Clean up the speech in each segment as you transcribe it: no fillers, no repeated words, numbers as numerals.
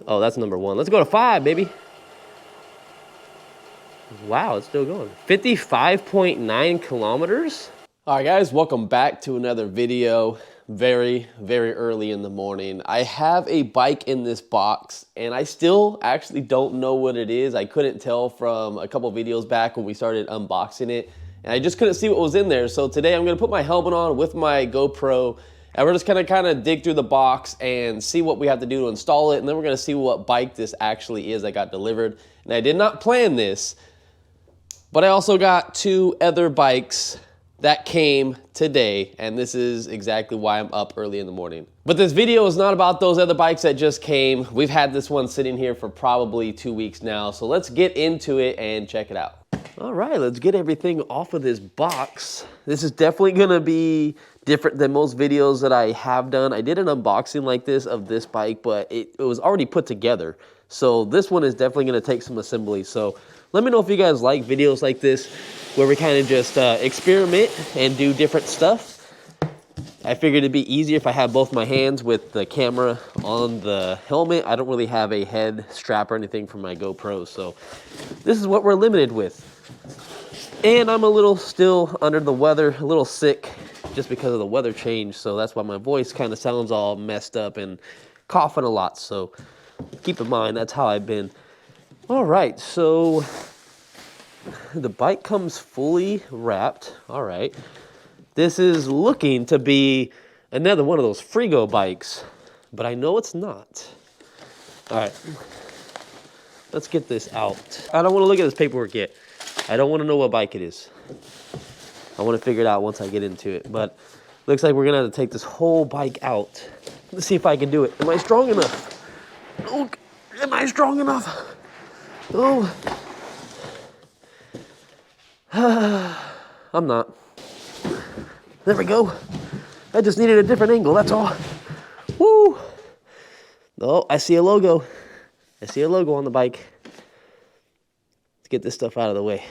Oh, that's number 1. Let's go to 5, baby. Wow, it's still going. 55.9 kilometers. All right, guys, welcome back to another video. Very, very early in the morning. I have a bike in this box, and I still actually don't know what it is. I couldn't tell from a couple videos back when we started unboxing it, and I just couldn't see what was in there. So today I'm gonna put my helmet on with my GoPro, and we're just gonna kind of dig through the box and see what we have to do to install it, and then we're gonna see what bike this actually is that got delivered. And I did not plan this, but I also got 2 other bikes that came today, and this is exactly why I'm up early in the morning. But this video is not about those other bikes that just came. We've had this one sitting here for probably 2 weeks now, so let's get into it and check it out. All right, let's get everything off of this box. This is definitely gonna be different than most videos that I have done. I did an unboxing like this of this bike, but it was already put together. So this one is definitely gonna take some assembly. So let me know if you guys like videos like this, where we kind of just experiment and do different stuff. I figured it'd be easier if I had both my hands with the camera on the helmet. I don't really have a head strap or anything for my GoPro, so this is what we're limited with. And I'm a little still under the weather, a little sick, just because of the weather change, so that's why my voice kind of sounds all messed up and coughing a lot, so keep in mind, that's how I've been. All right, so the bike comes fully wrapped. All right. This is looking to be another one of those Frigo bikes, but I know it's not. All right. Let's get this out. I don't want to look at this paperwork yet. I don't want to know what bike it is. I want to figure it out once I get into it, but looks like we're going to have to take this whole bike out. Let's see if I can do it. Am I strong enough? Oh, am I strong enough? Oh, I'm not. There we go. I just needed a different angle, that's all. Woo! Oh, I see a logo. I see a logo on the bike. Let's get this stuff out of the way.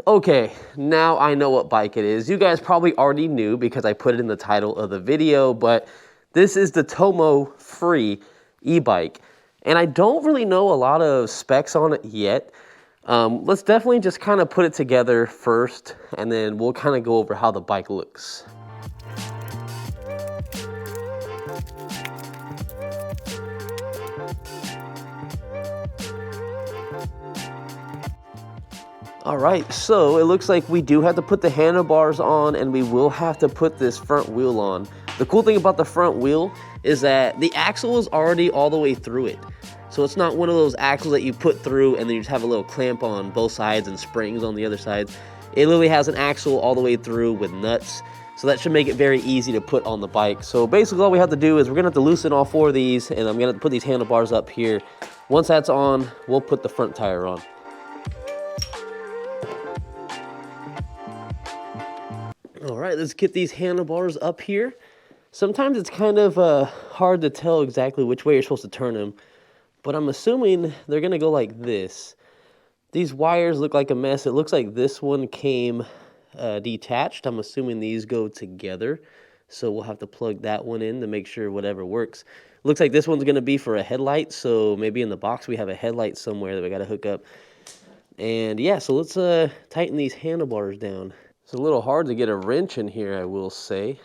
Okay, now I know what bike it is. You guys probably already knew because I put it in the title of the video, but this is the TOMOFREE e-bike. And I don't really know a lot of specs on it yet. Let's definitely just kind of put it together first, and then we'll kind of go over how the bike looks. All right, so it looks like we do have to put the handlebars on, and we will have to put this front wheel on. The cool thing about the front wheel is that the axle is already all the way through it. So it's not one of those axles that you put through and then you just have a little clamp on both sides and springs on the other side. It literally has an axle all the way through with nuts. So that should make it very easy to put on the bike. So basically all we have to do is we're gonna have to loosen all 4 of these, and I'm gonna put these handlebars up here. Once that's on, we'll put the front tire on. All right, let's get these handlebars up here. Sometimes it's kind of hard to tell exactly which way you're supposed to turn them, but I'm assuming they're gonna go like this. These wires look like a mess. It looks like this one came detached. I'm assuming these go together, so we'll have to plug that one in to make sure whatever works. Looks like this one's gonna be for a headlight, so maybe in the box we have a headlight somewhere that we gotta hook up. And yeah, so let's tighten these handlebars down. It's a little hard to get a wrench in here, I will say.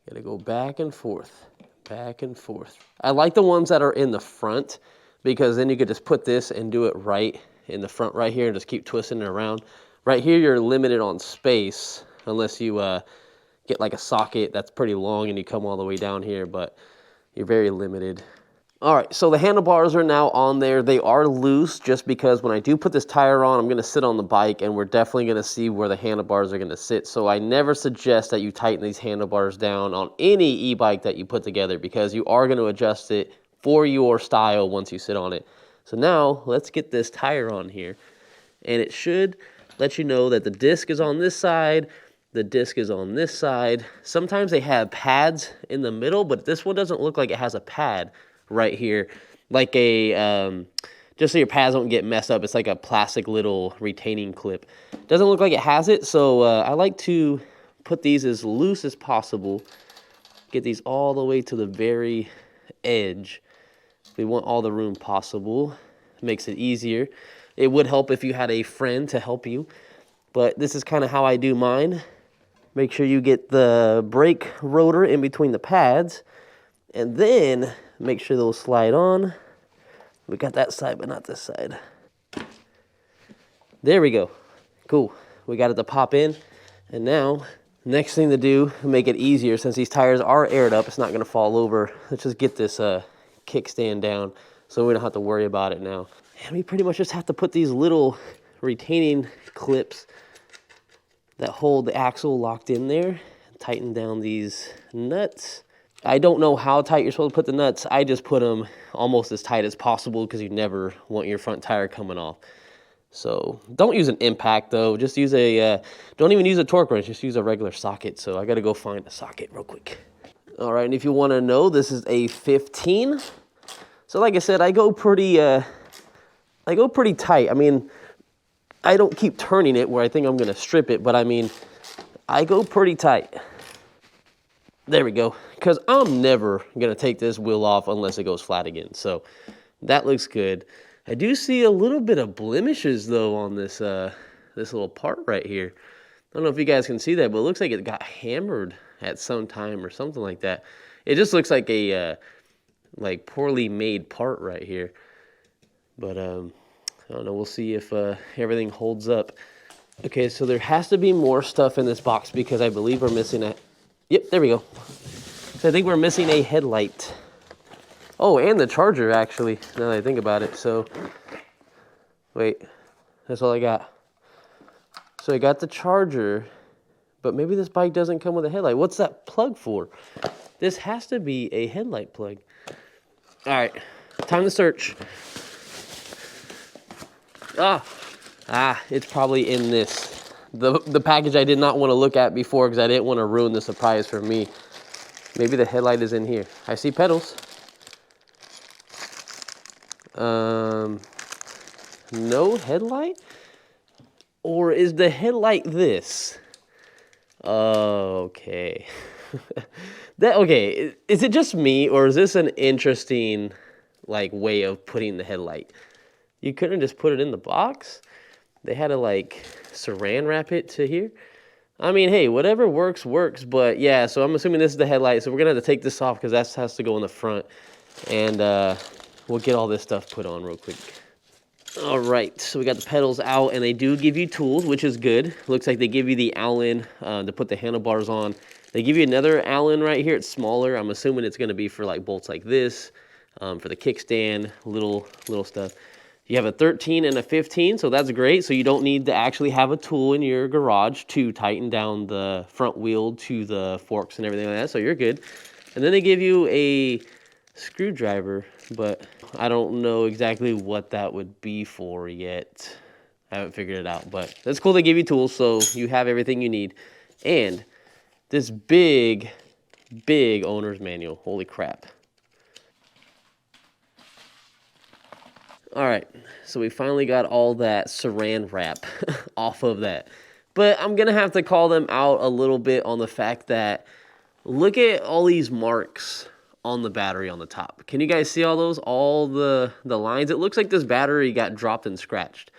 Gotta go back and forth, back and forth. I like the ones that are in the front, because then you could just put this and do it right in the front right here and just keep twisting it around. Right here, you're limited on space unless you get like a socket that's pretty long and you come all the way down here, but you're very limited. All right, so the handlebars are now on there. They are loose just because when I do put this tire on, I'm gonna sit on the bike and we're definitely gonna see where the handlebars are gonna sit. So I never suggest that you tighten these handlebars down on any e-bike that you put together, because you are gonna adjust it for your style once you sit on it. So now let's get this tire on here, and it should let you know that the disc is on this side, the disc is on this side. Sometimes they have pads in the middle, but this one doesn't look like it has a pad right here, like a just so your pads don't get messed up. It's like a plastic little retaining clip. Doesn't look like it has it, so I like to put these as loose as possible, get these all the way to the very edge, We want all the room possible. Makes it easier. It would help if you had a friend to help you, but this is kind of how I do mine. Make sure you get the brake rotor in between the pads, and then make sure those slide on. We got that side, but not this side. There we go. Cool. We got it to pop in, and now next thing to do, make it easier, since these tires are aired up, it's not gonna fall over. Let's just get this kickstand down so we don't have to worry about it now. And we pretty much just have to put these little retaining clips that hold the axle locked in there and tighten down these nuts. I don't know how tight you're supposed to put the nuts. I just put them almost as tight as possible because you never want your front tire coming off. So don't use an impact though. Just use a, don't even use a torque wrench. Just use a regular socket. So I got to go find a socket real quick. All right, and if you want to know, this is a 15. So like I said, I go pretty tight. I mean, I don't keep turning it where I think I'm going to strip it, but I mean, I go pretty tight. There we go. Because I'm never going to take this wheel off unless it goes flat again. So that looks good. I do see a little bit of blemishes though on this this little part right here. I don't know if you guys can see that, but it looks like it got hammered at some time or something like that. It just looks like a like poorly made part right here. But I don't know. We'll see if everything holds up. Okay, so there has to be more stuff in this box because I believe we're missing a. Yep, there we go. So I think we're missing a headlight. Oh, and the charger, actually, now that I think about it. So, wait, that's all I got. So I got the charger, but maybe this bike doesn't come with a headlight. What's that plug for? This has to be a headlight plug. All right, time to search. It's probably in this. The package I did not want to look at before because I didn't want to ruin the surprise for me. Maybe the headlight is in here. I see pedals. No headlight? Or is the headlight this? Okay. Okay, is it just me or is this an interesting like way of putting the headlight? You couldn't just put it in the box? They had to like saran wrap it to here? I mean, hey, whatever works, works. But yeah, so I'm assuming this is the headlight. So we're gonna have to take this off because that has to go in the front. And we'll get all this stuff put on real quick. All right, so we got the pedals out, and they do give you tools, which is good. Looks like they give you the Allen to put the handlebars on. They give you another Allen right here. It's smaller. I'm assuming it's going to be for like bolts like this, for the kickstand, little stuff. You have a 13 and a 15, so that's great. So you don't need to actually have a tool in your garage to tighten down the front wheel to the forks and everything like that, so you're good. And then they give you a screwdriver, but I don't know exactly what that would be for yet. I haven't figured it out, but that's cool. They give you tools, so you have everything you need. And this big owner's manual. Holy crap. All right, so we finally got all that saran wrap off of that. But I'm going to have to call them out a little bit on the fact that look at all these marks on the battery on the top. Can you guys see all those? All the lines? It looks like this battery got dropped and scratched.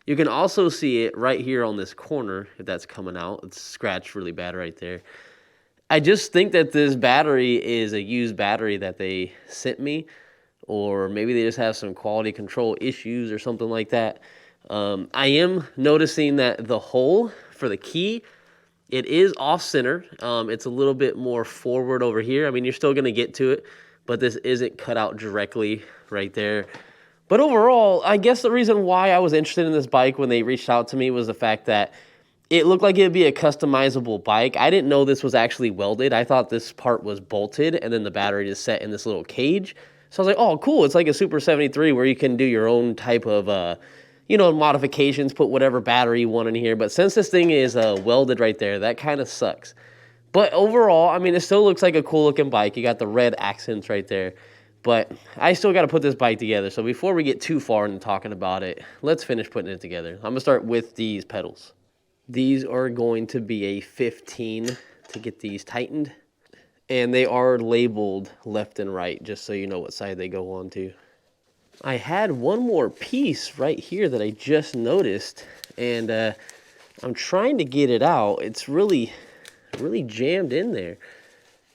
You can also see it right here on this corner, if that's coming out. It's scratched really bad right there. I just think that this battery is a used battery that they sent me, or maybe they just have some quality control issues or something like that. I am noticing that the hole for the key, it is off center. It's a little bit more forward over here. I mean, you're still gonna get to it, but this isn't cut out directly right there. But overall, I guess the reason why I was interested in this bike when they reached out to me was the fact that it looked like it'd be a customizable bike. I didn't know this was actually welded. I thought this part was bolted and then the battery just set in this little cage. So I was like, oh, cool. It's like a Super 73 where you can do your own type of, modifications, put whatever battery you want in here. But since this thing is welded right there, that kind of sucks. But overall, I mean, it still looks like a cool looking bike. You got the red accents right there. But I still got to put this bike together. So before we get too far into talking about it, let's finish putting it together. I'm going to start with these pedals. These are going to be a 15 to get these tightened. And they are labeled left and right, just so you know what side they go on to. I had one more piece right here that I just noticed, and I'm trying to get it out. It's really jammed in there.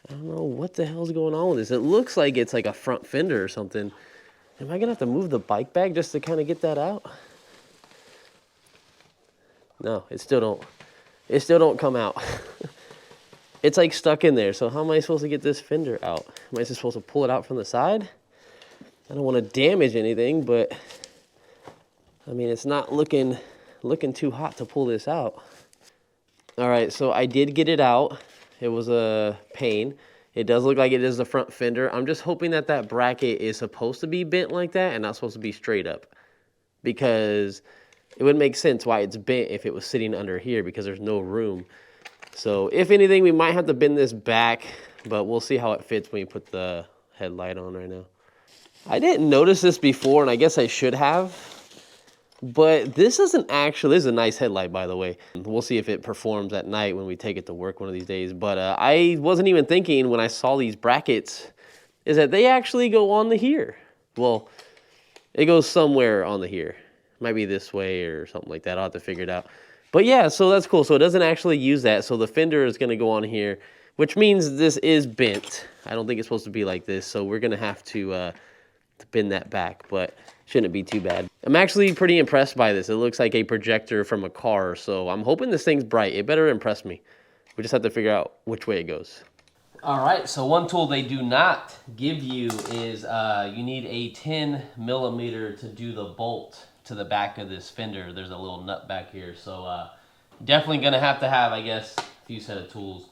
I don't know what the hell's going on with this. It looks like it's like a front fender or something. Am I gonna have to move the bike back just to kind of get that out? No, it still don't come out. It's like stuck in there. So how am I supposed to get this fender out? Am I just supposed to pull it out from the side? I don't want to damage anything, but I mean, it's not looking too hot to pull this out. All right, so I did get it out. It was a pain. It does look like it is the front fender. I'm just hoping that that bracket is supposed to be bent like that and not supposed to be straight up, because it would make sense why it's bent if it was sitting under here, because there's no room. So if anything, we might have to bend this back, but we'll see how it fits when you put the headlight on right now. I didn't notice this before, and I guess I should have, but this is a nice headlight, by the way. We'll see if it performs at night when we take it to work one of these days. But I wasn't even thinking when I saw these brackets is that they actually go on the here. Well, it goes somewhere on the here. Might be this way or something like that. I'll have to figure it out. But yeah, so that's cool. So it doesn't actually use that. So the fender is going to go on here, which means this is bent. I don't think it's supposed to be like this. So we're going to have to bend that back, but shouldn't be too bad. I'm actually pretty impressed by this. It looks like a projector from a car. So I'm hoping this thing's bright. It better impress me. We just have to figure out which way it goes. All right, so one tool they do not give you is you need a 10 millimeter to do the bolt to the back of this fender. There's a little nut back here, so definitely gonna have, I guess, a few set of tools.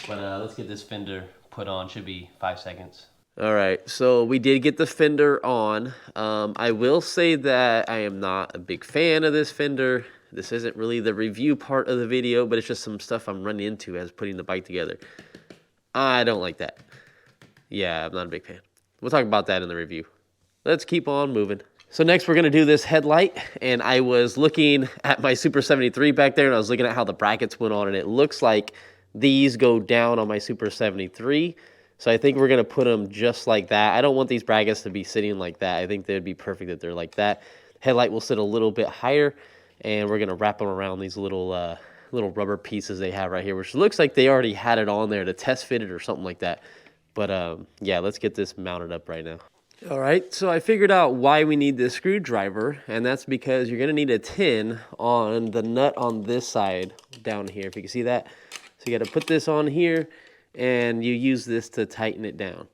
But let's get this fender put on. Should be 5 seconds. All right, so we did get the fender on. I will say that I am not a big fan of this fender. This isn't really the review part of the video, but it's just some stuff I'm running into as putting the bike together. I don't like that. Yeah, I'm not a big fan. We'll talk about that in the review. Let's keep on moving. So next we're gonna do this headlight, and I was looking at my Super 73 back there, and I was looking at how the brackets went on, and it looks like these go down on my Super 73. So I think we're gonna put them just like that. I don't want these brackets to be sitting like that. I think they'd be perfect if they're like that. Headlight will sit a little bit higher, and we're gonna wrap them around these little rubber pieces they have right here, which looks like they already had it on there to test fit it or something like that. But yeah, let's get this mounted up right now. All right, so I figured out why we need this screwdriver, and that's because you're gonna need a 10 on the nut on this side down here, if you can see that. So you gotta put this on here, and you use this to tighten it down.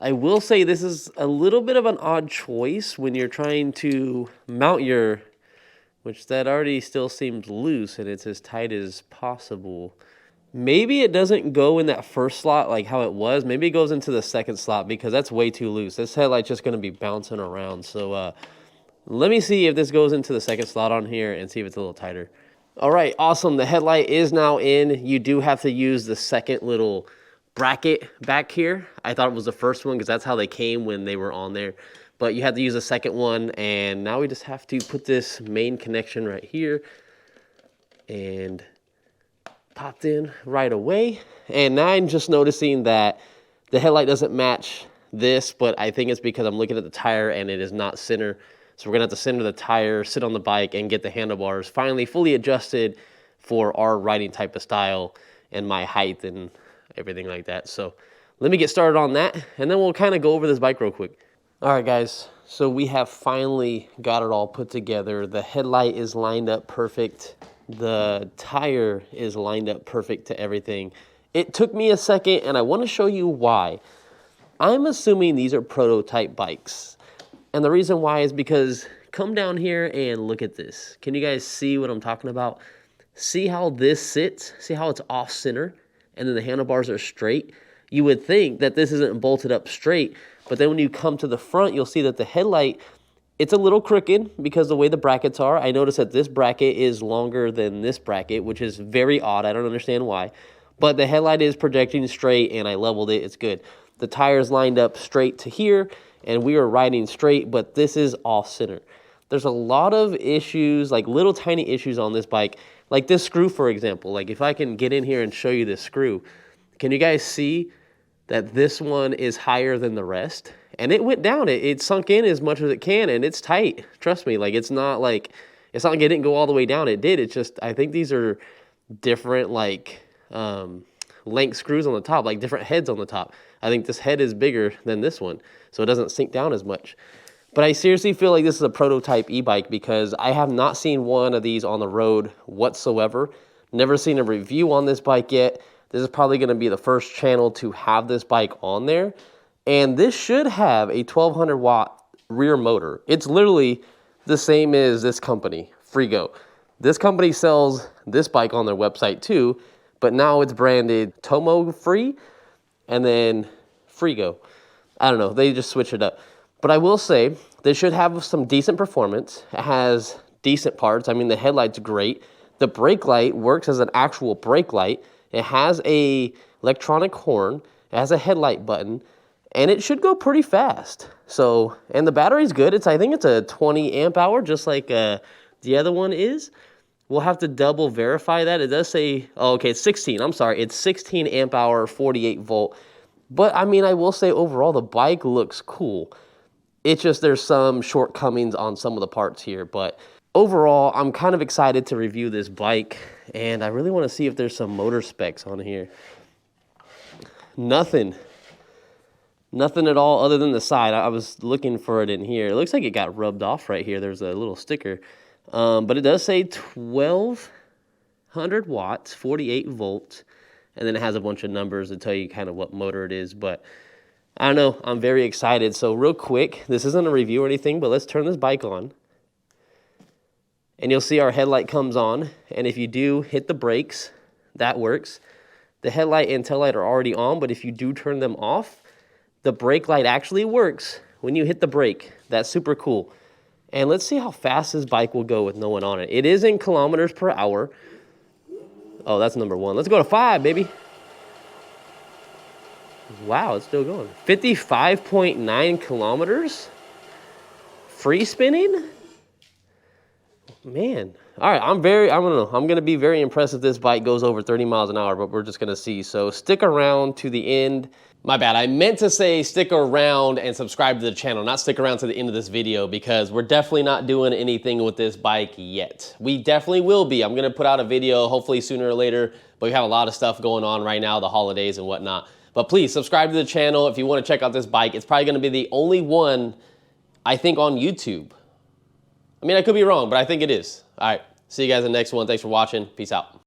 I will say this is a little bit of an odd choice when you're trying to mount your, which that already still seems loose and it's as tight as possible. Maybe it doesn't go in that first slot like how it was. Maybe it goes into the second slot because that's way too loose. This headlight's just gonna be bouncing around. So let me see if this goes into the second slot on here and see if it's a little tighter. All right, awesome. The headlight is now in. You do have to use the second little bracket back here. I thought it was the first one because that's how they came when they were on there. But you have to use the second one, and now we just have to put this main connection right here and popped in right away. And now I'm just noticing that the headlight doesn't match this, but I think it's because I'm looking at the tire and it is not center. So we're gonna have to center the tire, sit on the bike, and get the handlebars finally fully adjusted for our riding type of style and my height and everything like that. So let me get started on that, and then we'll kind of go over this bike real quick. All right, guys, so we have finally got it all put together. The headlight is lined up perfect. The tire is lined up perfect to everything. It took me a second, and I want to show you why. I'm assuming these are prototype bikes. And the reason why is because come down here and look at this. Can you guys see what I'm talking about? See how this sits? See how it's off center? And then the handlebars are straight? You would think that this isn't bolted up straight, but then when you come to the front, you'll see that the headlight, it's a little crooked because the way the brackets are. I noticed that this bracket is longer than this bracket, which is very odd. I don't understand why. But the headlight is projecting straight, and I leveled it. It's good. The tire's lined up straight to here, and we are riding straight, but this is off center. There's a lot of issues, like little tiny issues on this bike. Like this screw, for example. Like if I can get in here and show you this screw. Can you guys see that this one is higher than the rest. And it went down. It sunk in as much as it can, and it's tight. Trust me, like it's not like it didn't go all the way down. It did. It's just, I think these are different like length screws on the top, like different heads on the top. I think this head is bigger than this one, so it doesn't sink down as much. But I seriously feel like this is a prototype e-bike because I have not seen one of these on the road whatsoever. Never seen a review on this bike yet. This is probably going to be the first channel to have this bike on there. And this should have a 1200 watt rear motor. It's literally the same as this company, Frigo. This company sells this bike on their website too, but now it's branded TOMOFREE and then Frigo. I don't know, they just switch it up. But I will say, this should have some decent performance. It has decent parts. I mean, the headlight's great. The brake light works as an actual brake light. It has a electronic horn. It has a headlight button. And it should go pretty fast. So, and the battery's good. I think it's a 20 amp hour, just like the other one is. We'll have to double verify that. It does say, oh, okay, it's 16. I'm sorry, it's 16 amp hour, 48 volt. But I mean, I will say overall, the bike looks cool. It's just there's some shortcomings on some of the parts here. But overall, I'm kind of excited to review this bike. And I really want to see if there's some motor specs on here. Nothing at all other than the side. I was looking for it in here. It looks like it got rubbed off right here. There's a little sticker. But it does say 1200 watts, 48 volts. And then it has a bunch of numbers to tell you kind of what motor it is. But I don't know. I'm very excited. So real quick, this isn't a review or anything, but let's turn this bike on. And you'll see our headlight comes on. And if you do hit the brakes, that works. The headlight and taillight are already on, but if you do turn them off, the brake light actually works when you hit the brake. That's super cool. And let's see how fast this bike will go with no one on it. It is in kilometers per hour. Oh, that's number 1. Let's go to 5, baby. Wow, it's still going. 55.9 kilometers. Free spinning? Man. All right, I'm going to be very impressed if this bike goes over 30 miles an hour, but we're just going to see. So stick around to the end. My bad, I meant to say stick around and subscribe to the channel, not stick around to the end of this video because we're definitely not doing anything with this bike yet. We definitely will be. I'm gonna put out a video hopefully sooner or later, but we have a lot of stuff going on right now, the holidays and whatnot. But please subscribe to the channel if you wanna check out this bike. It's probably gonna be the only one, I think, on YouTube. I mean, I could be wrong, but I think it is. All right, see you guys in the next one. Thanks for watching. Peace out.